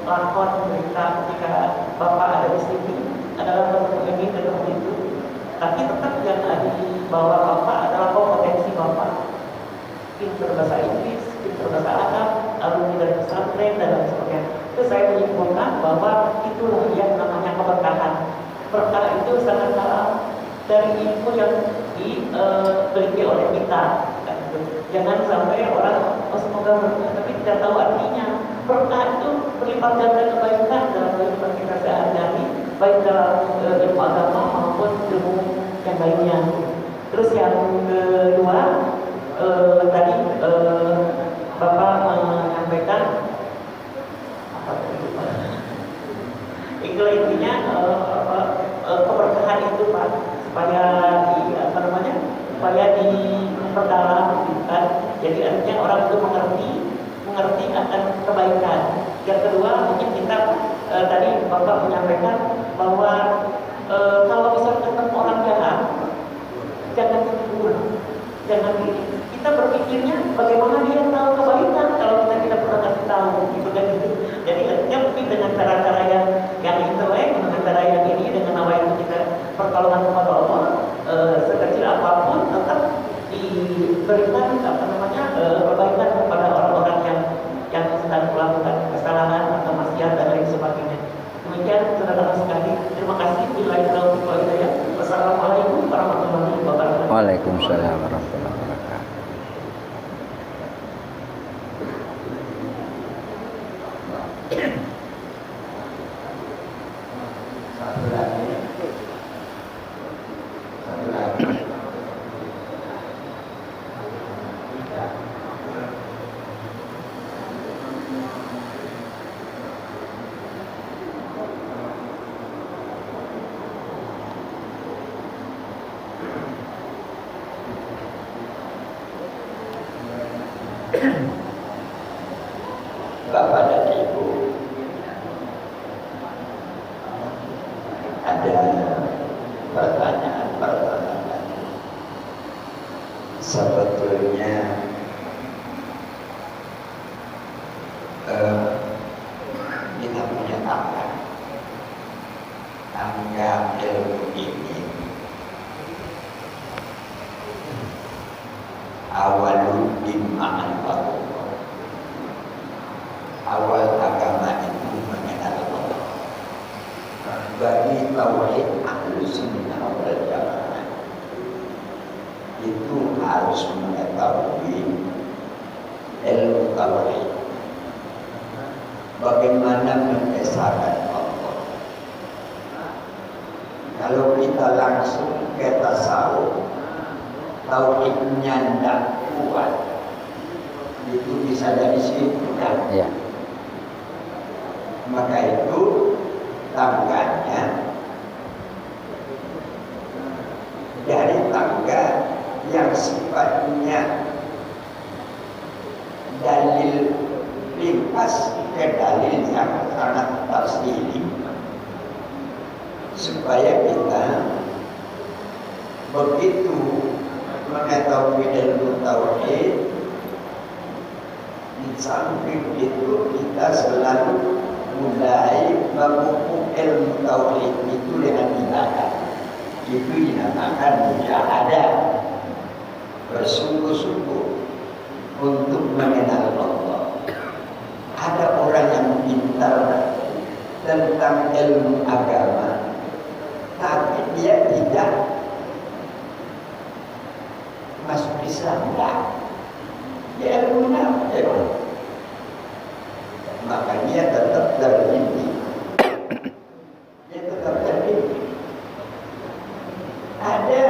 lakon berita ketika Bapak ada di sini adalah bentuk ini dan itu. Tapi tetap yang dibawa Bapak adalah kompetensi Bapak. Pintar bahasa Inggris, pintar bahasa Arab, alumni dari pesantren dan lain sebagainya. Itu saya menyimpulkan bahwa itulah yang namanya keberkahan. Berkah itu sangat dalam dari ilmu yang dimiliki oleh kita. Jangan sampai orang semoga berkah tapi tidak tahu artinya. Berkah itu berlipat ganda kebaikan dalam kehidupan kita sehari-hari, baik dalam ilmu agama maupun ilmu yang lainnya. Terus yang kedua, tadi Bapak menyampaikan intinya keberkahan itu Pak, supaya supaya diperdalam kan. Jadi artinya orang itu mengerti akan kebaikan. Yang kedua mungkin kita tadi Bapak menyampaikan bahwa kalau bisa ketemu orang jahat jangan ditegur, jangan kita berpikirnya bagaimana dia tahu kebaikan kalau kita tidak pernah kasih tahu gitu kan gitu. Jadi artinya mungkin dengan cara-cara yang intelek, dengan cara yang ini, dengan apa yang kita pertolongan kepada Allah, sekecil apapun tetap diberikan kebaikan kepada orang-orang yang sedang melakukan kesalahan atau maksiat dan lain sebagainya. Demikian saudara sekali, terima kasih. Billahi taufiq wal hidayah. Wassalamualaikum warahmatullahi wabarakatuh. Waalaikumsalam warahmatullahi wabarakatuh. Satu lagi. Bapak dan Ibu, ada pertanyaan. Sebetulnya kita punya tangga ilmu ini awaluddin ma'rifatullah. Awal agama itu mengenal Allah. Bagi tauhid Ahlus Sunnah wal Jamaah itu harus mengetahui ilmu tauhid. Bagaimana mengesahkan Allah. Kalau kita langsung ke tasawuf, tauhidnya tidak kuat, itu bisa jadi syirik. Ya. Maka itu tangganya dari tangga yang sifatnya dalil ringkas ke dalil yang sangat tafsili, supaya kita begitu mengetahui ilmu tauhid, di samping itu kita selalu mulai memupuk ilmu tauhid itu dengan tindakan. Itu dinamakan mujahadah, bersungguh-sungguh untuk mengenal Allah. Ada orang yang pintar tentang ilmu agama, tapi dia tidak masuk Islam. Dia ilmunya maka dia tetap terdidik. Ada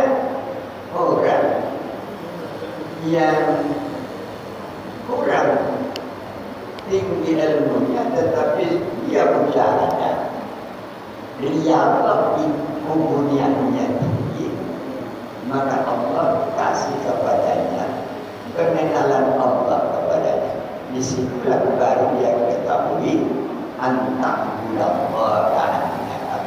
orang yang kurang tinggi ilmunya tetapi dia berjalan, dia lebih kemuliaannya tinggi, maka Allah kasih kepadanya pengenalan Allah kepadanya. Disitulah baru dia ketahui anta'budallaha ka'annaka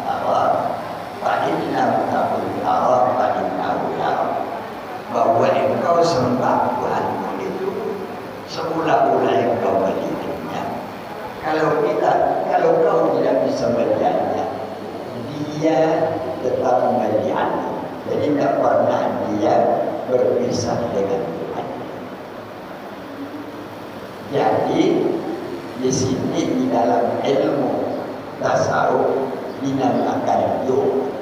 dia tetap melihat. Jadi tidak pernah dia berpisah dengan Tuhan. Jadi di sini di dalam ilmu tasawuf dinamakan yuk,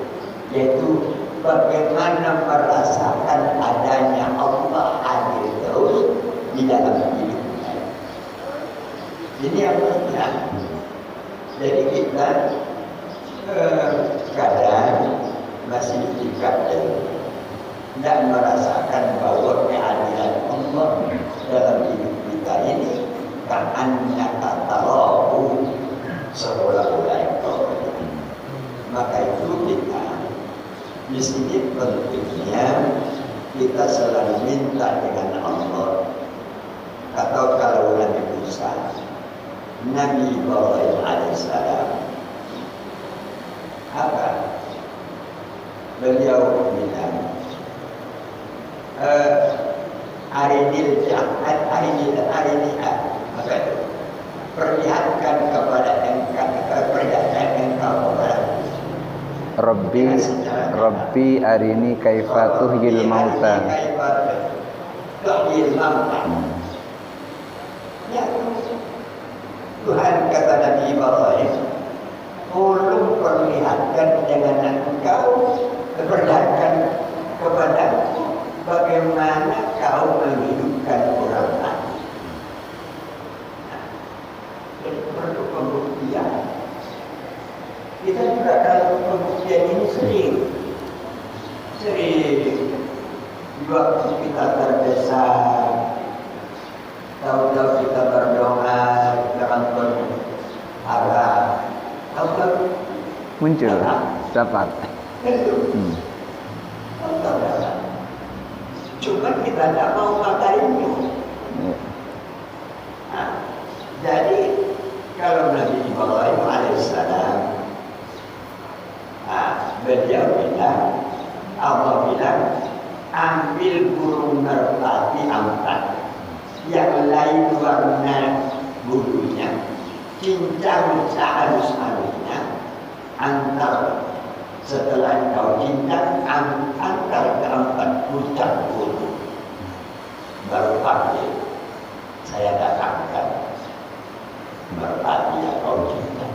yaitu bagaimana merasakan adanya Allah hadir terus di dalam hidupnya. Ini yang penting. Jadi kita kadang masih tingkat tidak merasakan bahwa kehadiran Allah dalam hidup kita ini karena kata roh seolah-olah itu. Maka itu kita di sini pentingnya kita selalu minta dengan Allah. Atau kalau Nabi Musa, Nabi Ibrahim alaihissalam, apa? Beliau bilang, hari ini apa itu? Perlihatkan kepada engkau kepada Rabbi arini kaifa tuhyil mauta. Ya, Tuhan kata Nabi Ibrahim, tolong perlihatkan dengan engkau, perlihatkan kepadaku bagaimana kau menghidupkan orang mati. Jadi perlu pembuktian. Kita juga dalam pembuktian ini sering di waktu kita terdesak, tahu-tahu kita berdoa dengan penuh harap, tahu-tahu Muncul, dapat. Cuma kita tidak mau makainya. Nah, jadi kalau Nabi Ibrahim alaihissalam, beliau bilang, Allah bilang, ambil burung merpati 4 yang lain warna bulunya, cincang sehalus-halusnya, antar setelah kau cincang antar ke 4 puncak bulu, baru panggil saya datangkan merpati yang kau cincang.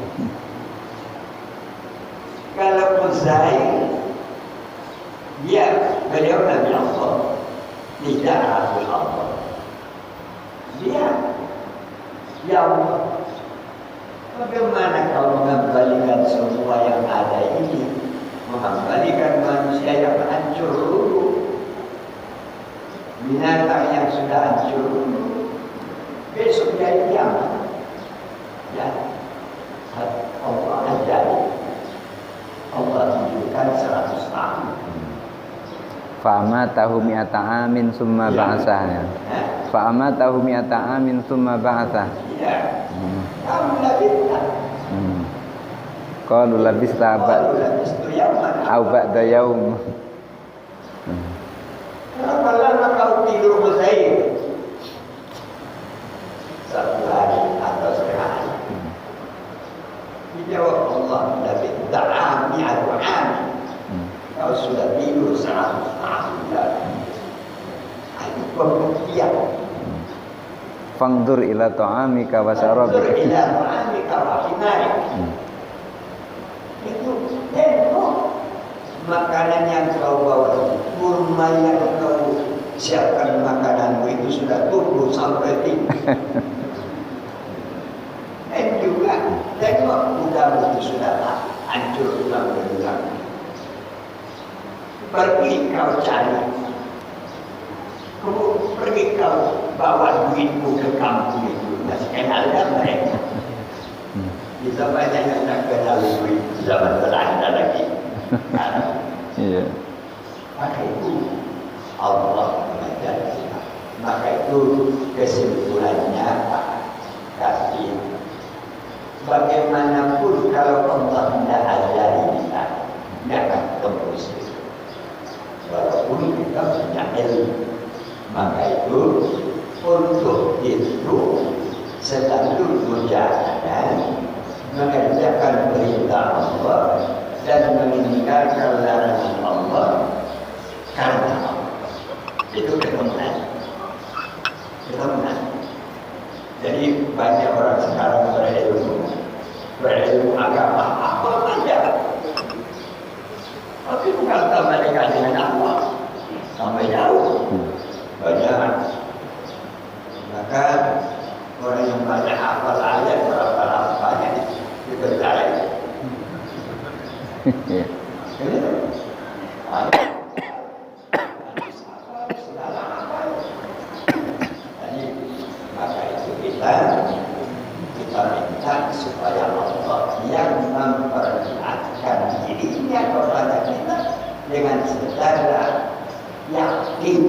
Kalau Uzair, dia beliau Nabi Allah, tidak Rasul Allah. Dia, ya Allah, bagaimana kau mengembalikan semua yang ada ini, mengembalikan manusia yang hancur dulu, binatang yang sudah hancur dulu, besok jadi kiamat. Ya, Allah ajari, Allah tunjukkan 100 tahun. Fa'ama tahu mi'ata amin summa ba'asahnya. Fa'ama tahu mi'ata amin summa ba'asah. Ya, kamu labista. Qalu labista au ba'da yaum. Berapa lama kau tidur Uzair? 1 hari atau setengah hari. Dijawab Allah, labista mi'atu amin. Kau sudah tidur 100 tahun lagi. Itu pembuktian. Fangdur ila ta'amika wa syarabika. Fangdur ila ta'amika wa himarik. Itu tengok makanan yang kau bawa, kurma yang kau siapkan makananmu itu sudah tumbuh sampai tinggi. Dan juga tengok udara itu sudah hancur tulang-tulang. Pergi kau cari, pergi kau bawa duitmu ke kampung itu, masih kenal kan mereka. Kita banyak yang tak kenal duit zaman Belanda lagi. Iya. Maka itu Allah mengajar kita. Maka itu kesimpulannya Pak Kasih. Bagaimanapun kalau Allah tidak ajari kita, tidak akan tembus. Walaupun kita punya ilmu, maka itu untuk itu selalu mujahadah mengerjakan perintah Allah dan meninggalkan larangan Allah karena Allah. Itu ketemuan. Jadi banyak orang sekarang berilmu agama apa saja, tapi bukan mereka dengan Allah sampai jauh banyak. Maka orang yang banyak hafal ayat berapa banyak dipercaya. Kita minta supaya Allah yang memperlihatkan dirinya kepada kita dengan secara yakin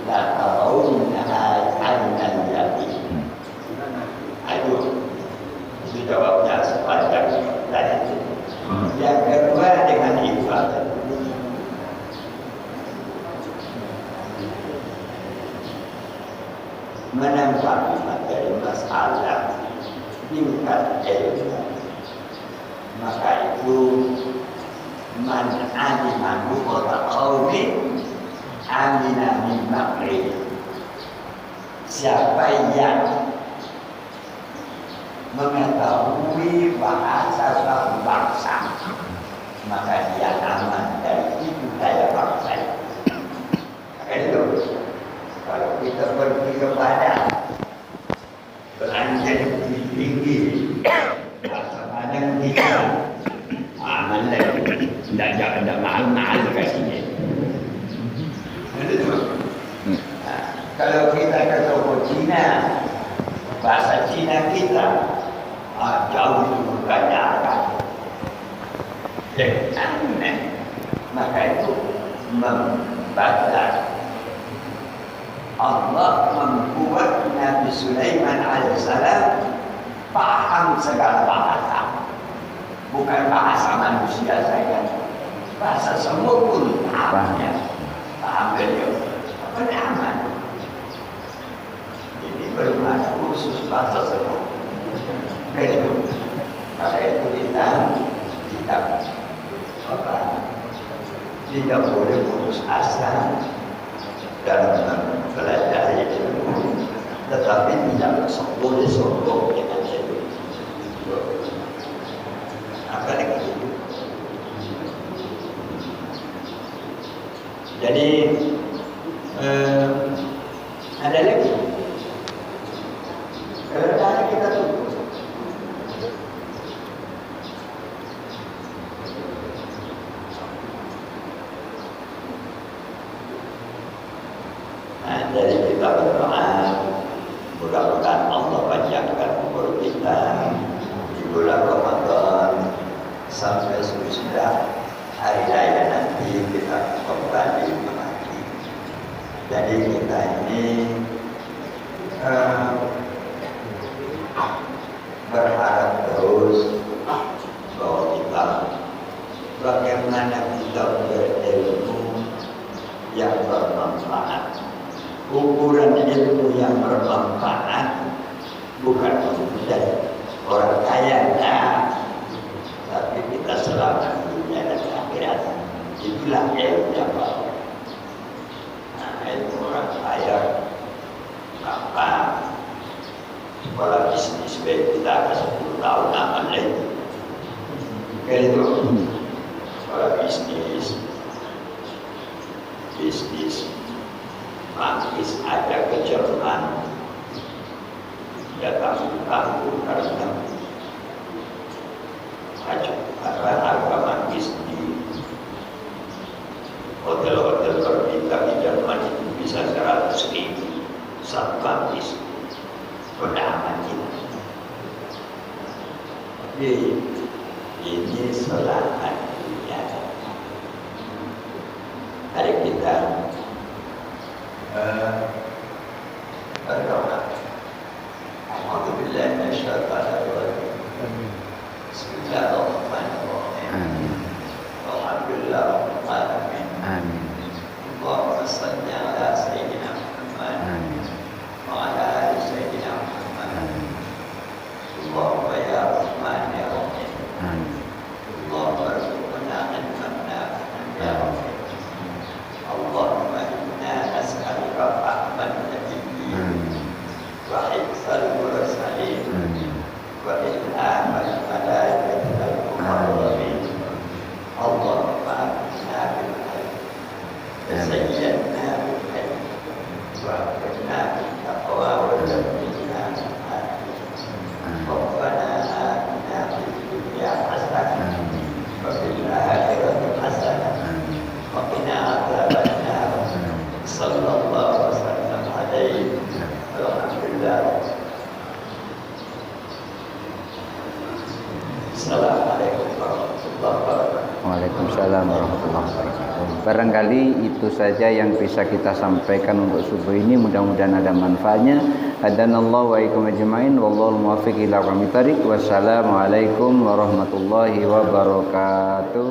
dan tarawunnaha aynan yakin. Aduh, itu jawabnya sepanjang tadi. Yang kedua dengan ibadah. Menanggapi materi masalah tingkat ilmu, maka itu man alima nuqata qawmin amina min makri. Siapa yang mengetahui bahasa suatu bangsa, maka dia aman dari itu daya bangsa. Itu kalau kita pergi kepada belanja yang tinggi, bahasa padang kita aman lagi, tidak mahal-mahal kasihnya. Kalau kita ke toko Cina, bahasa Cina kita jauh lebih bergandakan. Maka itu membaca. Allah membuat Nabi Sulaiman alaihissalam paham segala bahasa, bukan bahasa manusia saja, bahasa semua pun pahamnya, paham beliau. Apa aman? Ini belum ada khusus bahasa semua. Beliau, maka itu kita tidak boleh putus asa dalam belajar ilmu, tetapi tidak boleh sombong dengan ilmu. Apa lagi? Jadi ada lagi. Kalau kita tunggu. Jadi kita berdoa, mudah-mudahan Allah panjangkan umur kita di bulan Ramadan sampai sesudah hari raya nanti kita kembali lagi. Jadi kita ini berharap terus bahwa kita bagaimana kita berilmu yang bermanfaat. Ukuran ilmu yang bermanfaat bukan menjadi orang kaya, tapi kita selamat dunia dan akhirat. Itulah ilmu yang baru. Nah, ilmu orang kaya, apa? Sekolah bisnis baik kita ke 10 tahun aman lagi. Itu sekolah bisnis Prancis ada ke Jerman, datang karena harga manggis di hotel-hotel berbintang di Jerman itu bisa 100.000 satu manggis. Pendapat kita. Tapi ini selamat dunia. Hari kita berdoa. Alhamdulillah masyaallah. Bismillahirrahmanirrahim. Alhamdulillah rabbil alamin. Amin. Allahumma shalli ala sayyidina Muhammad wa ala ali sayyidina Muhammad. Allahumma ya Rahman ya Rahim. Allahumma arzuqna ilman وسيدنا وقنا التقوى والتقينا ربنا آتنا في الدنيا حسنة وفي الآخرة حسنة وقنا عذاب النار صلى الله وسلم عليه والحمد لله. Assalamualaikum warahmatullahi wabarakatuh. Waalaikumsalam warahmatullahi wabarakatuh. Barangkali itu saja yang bisa kita sampaikan untuk subuh ini. Mudah-mudahan ada manfaatnya. Hadanallahu wa iyyakum ajmain. Wallahul muwaffiq ila aqwamit thoriq. Wassalamualaikum warahmatullahi wabarakatuh.